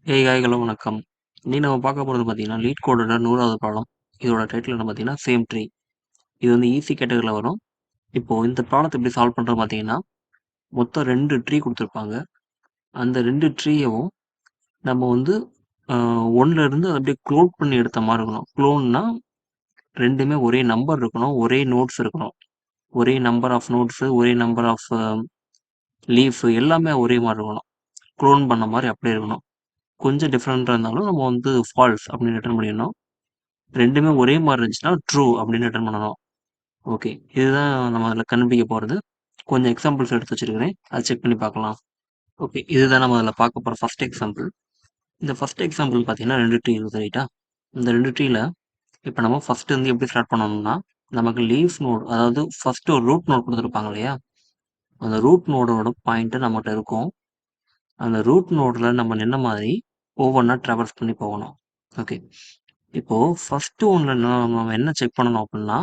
Hello வணக்கம். இன்னைக்கு நம்ம பார்க்க போறது பார்த்தீங்கன்னா, லீட் கோடோட 100வது ப்ராப்ளம். இதோட டைட்டில் என்ன பார்த்தீங்கன்னா, சேம் ட்ரீ. இது வந்து ஈஸி கேட்டகரில வரும். இப்போ இந்த ப்ராப்ளத்த எப்படி சால்வ் பண்றோம் பார்த்தீங்கன்னா, மொத்தம் 2 ட்ரீ குடுத்துருப்பாங்க. அந்த 2 ட்ரீயவும் நம்ம வந்து அ 1ல இருந்து அத அப்படியே க்ளோன் பண்ணி எடுத்த மாரி இருக்கணும். க்ளோன்னா 2மே ஒரே நம்பர் இருக்கணும். ஒரே நோட்ஸ் இருக்கணும். ஒரே நம்பர் ஆஃப் நோட்ஸு, ஒரே நம்பர் ஆஃப் லீஃப் எல்லாமே ஒரே மாரி இருக்கணும். க்ளோன் பண்ண மாரி அப்படியே இருக்கணும். கொஞ்சம் டிஃபரெண்ட்டா இருந்தாலும் நம்ம வந்து ஃபால்ஸ் அப்படின்னு ரிட்டர்ன் பண்ணிடணும். 2மே ஒரே மாரி இருந்துச்சுன்னா, ட்ரூ அப்படின்னு ரிட்டர்ன் பண்ணணும். ஓகே. இதுதான் நம்ம அதில கண்டுபிடிக்க போறது. கொஞ்சம் எக்ஸாம்பிள்ஸ் எடுத்து வச்சிருக்கிறேன். அத செக் பண்ணி பார்க்கலாம். ஓகே. இதுதான் நம்ம அதில பார்க்க போற ஃபர்ஸ்ட் எக்ஸாம்பிள். இந்த ஃபர்ஸ்ட் எக்ஸாம்பிள் பார்த்தீங்கன்னா 2 ட்ரீ இருக்குது ரைட்டா? இந்த 2 ட்ரீல இப்ப நம்ம ஃபர்ஸ்ட் வந்து எப்படி ஸ்டார்ட் பண்ணணும்னா, நமக்கு லீஃப் நோட் அதாவது ஃபர்ஸ்ட் ஒரு ரூட் நோட் குடுத்துருப்பாங்க இல்லையா? அந்த ரூட் நோடோட பாயிண்ட் நம்மட்ட இருக்கும். அந்த ரூட் நோட்ல நம்ம நின்ன மாதிரி ஒவ்வொன்னா ட்ராவர்ஸ் பண்ணி போகணும். ஓகே. இப்போ ஃபர்ஸ்ட் ஒன்ல நம்ம என்ன செக் பண்ணணும் அப்டின்னா,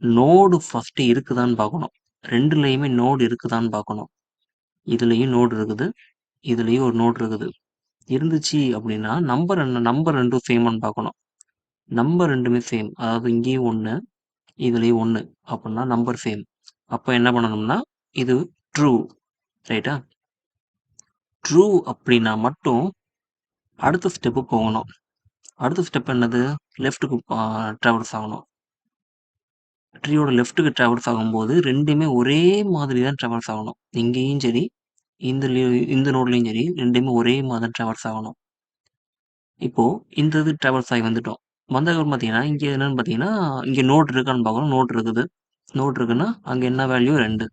நோடு ஃபர்ஸ்ட் இருக்குதான்னு பார்க்கணும். 2லயுமே நோடு இருக்குதான்னு பார்க்கணும். இதுலயும் நோடு இருக்குது. இதுலயும் ஒரு நோடு இருக்குது. இருந்துச்சு அப்டின்னா, நம்பர் 2ம் சேமான்னு பார்க்கணும். நம்பர் 2மே சேம். அதாவது இங்கேயும் 1, இதுலயும் 1 அப்டின்னா நம்பர் சேம். அப்ப என்ன பண்ணணும்னா, இது ட்ரூ. ரைட்டா? ட்ரூ அப்டின்னா மட்டும் அடுத்த ஸ்டெப் போகணும். அடுத்த ஸ்டெப் என்னது? லெஃப்ட்‌க்கு ட்ராவர்ஸ் ஆகணும். ட்ரீயோட லெஃப்ட்‌க்கு ட்ராவர்ஸ் ஆகும்போது 2மே ஒரே மாதிரி தான் ட்ராவர்ஸ் ஆகணும். இங்கேயும் சரி, இந்த நோட்லயும் சரி 2மே ஒரே மாதிரி தான் ட்ராவர்ஸ் ஆகணும். இப்போ இந்த இது ட்ராவர்ஸ் ஆகி வந்துட்டோம். வந்ததுக்கப்புறம் பார்த்தீங்கன்னா, இங்க என்னன்னு பார்த்தீங்கன்னா, இங்க நோட் இருக்கான்னு பார்க்கணும். நோட் இருக்குது. நோட் இருக்குன்னா, அங்க என்ன வேல்யூ 2.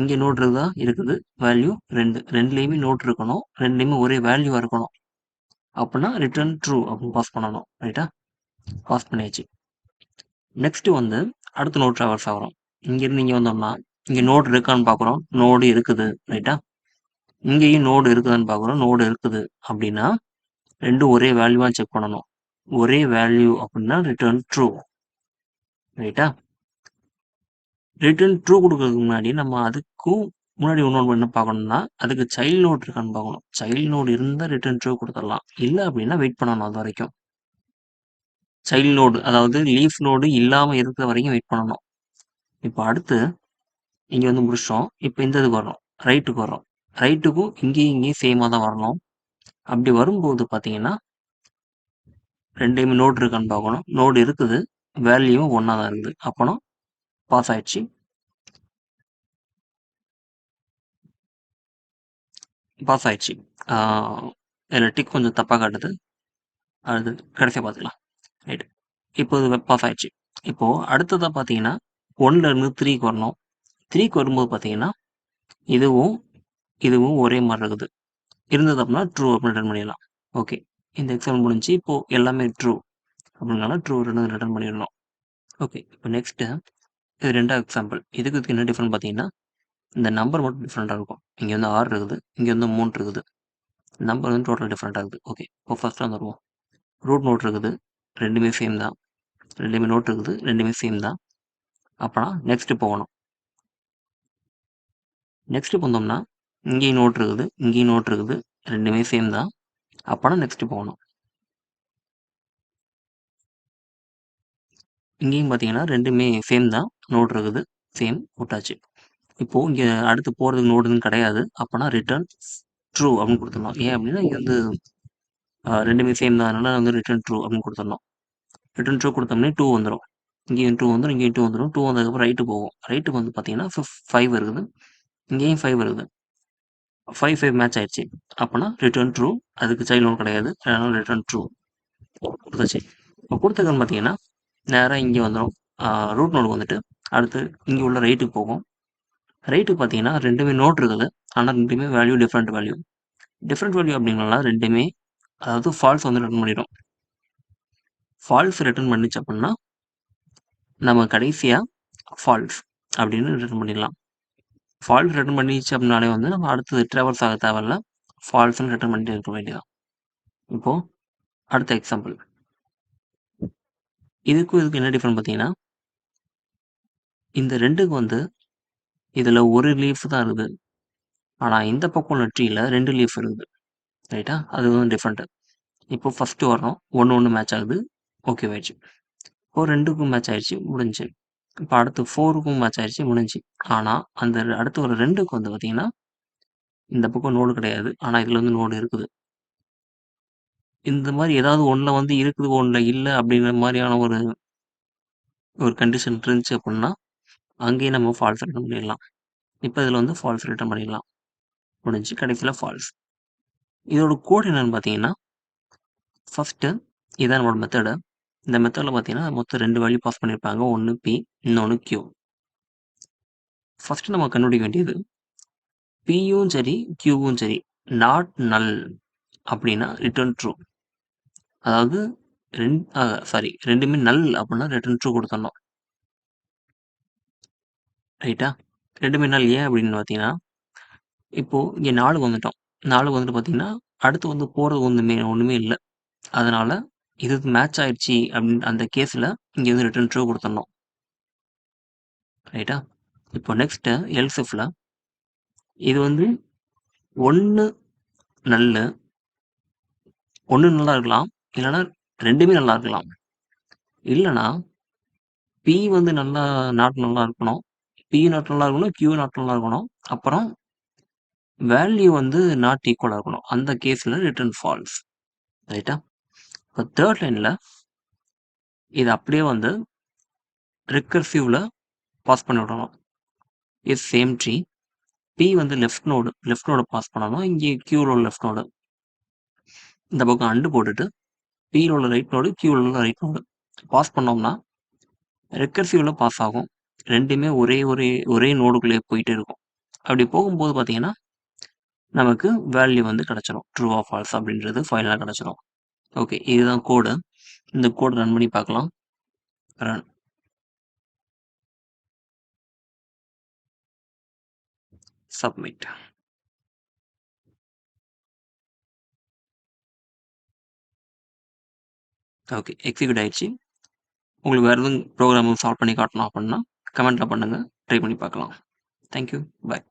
இங்க நோட் இருக்குதா? இருக்குது. வேல்யூ 2. 2லயுமே நோட் இருக்கணும். 2லயுமே ஒரே வேல்யூவா இருக்கணும். அப்பன்னா ரிட்டர்ன் ட்ரூ அப்படின்னு பாஸ் பண்ணணும். ரைட்டா? பாஸ் பண்ணியாச்சு. நெக்ஸ்ட் வந்து அடுத்த நோட் ட்ராவர்ஸ் ஆகுறோம். இங்கிருந்து இங்க வந்தோம்னா, இங்க நோட் இருக்கான்னு பார்க்குறோம். நோடு இருக்குது. ரைட்டா? இங்கேயும் நோடு இருக்குதான்னு பார்க்குறோம். நோடு இருக்குது. அப்படின்னா 2ம் ஒரே வேல்யூவா செக் பண்ணணும். ஒரே வேல்யூ அப்படின்னா ரிட்டர்ன் ட்ரூ. ரைட்டா? ரிட்டர்ன் ட்ரூ குடுக்கறதுக்கு முன்னாடி நம்ம அதுக்கும் முன்னாடி இன்னொன்னு என்ன பார்க்கணும்னா, அதுக்கு சைல்ட் நோட் இருக்கான்னு பார்க்கணும். சைல்ட் நோட் இருந்தா ரிட்டர்ன் ட்ரூ குடுத்துடலாம். இல்ல அப்படின்னா வெயிட் பண்ணணும் அதுவரைக்கும். சைல்ட் நோடு அதாவது லீஃப் நோடு இல்லாம இருக்கிற வரைக்கும் வெயிட் பண்ணணும். இப்போ அடுத்து இங்க வந்து முடிச்சிட்டோம். இப்ப இந்த இதுக்கு வர்றோம். ரைட்டுக்கு வர்றோம். ரைட்டுக்கும் இங்கேயும் சேமா தான் வரணும். அப்படி வரும்போது பார்த்தீங்கன்னா, 2மே நோட் இருக்கான்னு பார்க்கணும். நோடு இருக்குது. வேல்யூவும் 1 தான் இருக்குது. அப்பன்னா பாஸ் ஆயிடுச்சு. பாஸ் ஆயிடுச்சு. ஆ இதுல டிக் கொஞ்சம் தப்பா காட்டுது. அது கடைசியா பார்த்துக்கலாம். ரைட். இப்போ இது பாஸ் ஆயிடுச்சு. இப்போ அடுத்ததா பார்த்தீங்கன்னா, 1ல இருந்து 3க்கு வரணும். 3க்கு வரும்போது பார்த்தீங்கன்னா, இதுவும், இதுவும் ஒரே மாரி இருக்குது. இருந்தது அப்படின்னா ட்ரூ அப்படின்னு ரிட்டர்ன் பண்ணிடலாம். ஓகே. இந்த எக்ஸாம்பிள் முடிஞ்சுச்சு. இப்போ எல்லாமே ட்ரூ. அப்படினால ட்ரூ ரிட்டர்ன் பண்ணிடணும். ஓகே. இப்போ நெக்ஸ்ட்டு இது 2வது எக்ஸாம்பிள். இதுக்கு என்ன டிஃபரெண்ட் பார்த்தீங்கன்னா, இந்த நம்பர் மட்டும் டிஃபரெண்ட்டா இருக்கும். இங்க வந்து 6 இருக்குது. இங்க வந்து 3 இருக்குது. நம்பர் வந்து டோட்டல் டிஃபரெண்ட்டா இருக்குது. ஓகே. இப்போ ஃபர்ஸ்ட் வந்துருவோம். ரூட் நோட் இருக்குது. 2மே சேம் தான். 2மே நோட் இருக்குது. 2மே சேம் தான். அப்பனா நெக்ஸ்ட் போகணும். நெக்ஸ்ட் வந்தோம்னா, இங்கேயும் நோட் இருக்குது. இங்கேயும் நோட் இருக்குது. 2மே சேம் தான். அப்பனா நெக்ஸ்ட் போகணும். இங்கேயும் பார்த்தீங்கன்னா 2மே சேம் தான். நோட் இருக்குது. சேம் விட்டாச்சு. இப்போ இங்க அடுத்து போறதுக்கு நோடு எதுவும் கிடையாது. அப்பன்னா ரிட்டர்ன் ட்ரூ அப்படின்னு குடுத்துடலாம். ஏன் அப்படின்னா, இங்க வந்து 2மே சேம் தான். அதனால வந்து ரிட்டர்ன் ட்ரூ அப்படின்னு குடுத்துடணும். ரிட்டர்ன் ட்ரூ குடுத்தோம்னே 2 வந்துரும். இங்கேயும் 2 வந்துரும். இங்கேயும் 2 வந்துரும். 2 வந்ததுக்கப்புறம் ரைட்டு போகும். ரைட்டுக்கு வந்து பார்த்தீங்கன்னா, 5 இருக்குது. இங்கேயும் 5 இருக்குது. 5, 5 மேட்ச் ஆயிடுச்சு. அப்பன்னா ரிட்டர்ன் ட்ரூ. அதுக்கு சைல்ட் நோட் கிடையாது. அதனால ரிட்டர்ன் ட்ரூ குடுத்தாச்சு. இப்போ குடுத்ததுன்னு பார்த்தீங்கன்னா, நேரா இங்க வந்துரும். ரூட் நோடுக்கு வந்துட்டு, அடுத்து இங்க உள்ள ரைட்டுக்கு போகும். ரைட்டுக்கு பார்த்தீங்கன்னா 2மே நோட் இருக்குது. ஆனா 2மே value different value. Different value அப்படிங்கிறனால 2மே அதாவது ஃபால்ஸ் வந்து ரிட்டர்ன் பண்ணிடும். ஃபால்ஸ் ரிட்டர்ன் பண்ணுச்சு அப்படின்னா, நம்ம கடைசியா ஃபால்ஸ் அப்படின்னு ரிட்டர்ன் பண்ணிடலாம். ஃபால்ஸ் ரிட்டர்ன் பண்ணிச்சு அப்படின்னாலே வந்து நம்ம அடுத்தது ட்ராவர்ஸ் ஆக தேவையில்ல. ஃபால்ஸ்ன்னு ரிட்டர்ன் பண்ணிட்டே இருக்க வேண்டியதான். இப்போ அடுத்த எக்ஸாம்பிள். இதுக்கும் என்ன டிஃபரெண்ட் பார்த்தீங்கன்னா, இந்த 2க்கு வந்து இதுல 1 லீஃப் தான் இருக்குது. ஆனா இந்த பக்கம் உள்ள ட்ரீல 2 லீஃப் இருக்குது. ரைட்டா? அது வந்து டிஃப்ரெண்ட்டு. இப்போ ஃபர்ஸ்ட்டு வரணும். 1, 1 மேட்ச் ஆகுது. ஓகேவாயிடுச்சு. இப்போ 2க்கும் மேட்ச் ஆயிடுச்சு. முடிஞ்சுச்சு. இப்போ அடுத்து 4க்கும் மேட்ச் ஆயிடுச்சு. முடிஞ்சுச்சு. ஆனா, அந்த அடுத்து வர 2க்கு வந்து பார்த்தீங்கன்னா, இந்த பக்கம் நோடு கிடையாது. ஆனா, இதுல வந்து நோடு இருக்குது. இந்த மாரி ஏதாவது ஒண்ணுல வந்து இருக்குது, ஒண்ணுல இல்ல அப்படிங்கிற மாரியான ஒரு ஒரு கண்டிஷன் இருந்துச்சு அப்புட்ன்னா, அங்கேயே நம்ம ஃபால்ஸ் ரிட்டர்ன் பண்ணிடலாம். இப்ப இதுல வந்து ஃபால்ஸ் ரிட்டர்ன் பண்ணிடலாம். முடிஞ்சுச்சு. கடைசியில ஃபால்ஸ். இதோட கோட் என்னன்னு பார்த்தீங்கன்னா, ஃபர்ஸ்ட்டு இதான் நம்மளோட மெத்தடு. இந்த மெத்தட்ல பார்த்தீங்கன்னா, மொத்தம் 2 வேல்யூ பாஸ் பண்ணியிருப்பாங்க. ஒண்ணு P, இன்னொன்னு Q. ஃபர்ஸ்ட்டு நம்ம கண்டுபிடிக்க வேண்டியது, Pயும் சரி, Qவும் சரி, நாட் நல் அப்படின்னா ரிட்டர்ன் ட்ரூ. அதாவது சாரி 2மே நல் அப்படின்னா ரிட்டர்ன் ட்ரூ குடுத்துடணும். ரைட்டா? 2மே நல் ஏன் அப்படின்னு பார்த்தீங்கன்னா, இப்போ இங்க 4க்கு வந்துட்டோம். 4க்கு வந்துட்டு பார்த்தீங்கன்னா, அடுத்து வந்து போறது ஒண்ணுமே இல்ல. அதனால இது மேட்ச் ஆயிடுச்சு அப்படின்னு அந்த கேஸ்ல இங்க வந்து ரிட்டர்ன் ட்ரூ குடுத்துடணும். ரைட்டா? இப்போ நெக்ஸ்ட்டு எல்ஸ் இஃப்ல இது வந்து 1 நல்லு, 1 நல்லா இருக்கலாம். இல்லன்னா 2மே நல்லா இருக்கலாம். இல்லன்னா P வந்து நாட் நல்லா இருக்கணும். P நாட் நல்லா இருக்கணும். Q நாட் நல்லா இருக்கணும். அப்புறம் வேல்யூ வந்து நாட் ஈக்குவலா இருக்கணும். அந்த கேஸ்ல ரிட்டர்ன் ஃபால்ஸ். ரைட்டா? இப்போ 3 லைன்ல இத அப்படியே வந்து ரிகர்சிவ்ல பாஸ் பண்ணி விடணும். Is same tree. P வந்து லெஃப்ட் நோடு பாஸ் பண்ணணும். இங்கே Qல உள்ள லெஃப்ட் நோடு. இந்த பக்கம் அண்டு போட்டுட்டு Pல உள்ள ரைட் நோடு, Qல உள்ள ரைட் நோடு பாஸ் பண்ணோம்னா, ரிகர்சிவ்ல பாஸ் ஆகும். 2மே ஒரே நோடுக்குள்ளேயே போயிட்டே இருக்கும். அப்படி போகும்போது பார்த்தீங்கன்னா, நமக்கு வேல்யூ வந்து கிடைச்சிரும். ட்ரூ ஆர் ஃபால்ஸ் அப்படின்றது ஃபைனலா கிடைச்சிரும். ஓகே. இதுதான் கோடு. இந்த கோட் ரன் பண்ணி பார்க்கலாம். ரன். சப்மிட். ஓகே. எக்ஸிக்யூட் ஆயிடுச்சு. உங்களுக்கு வேற எதுவும் ப்ரோகிராம் சால்வ் பண்ணி காட்டணும் அப்படின்னா, கமெண்ட்ல பண்ணுங்க. ட்ரை பண்ணி பார்க்கலாம். Thank you. பாய்.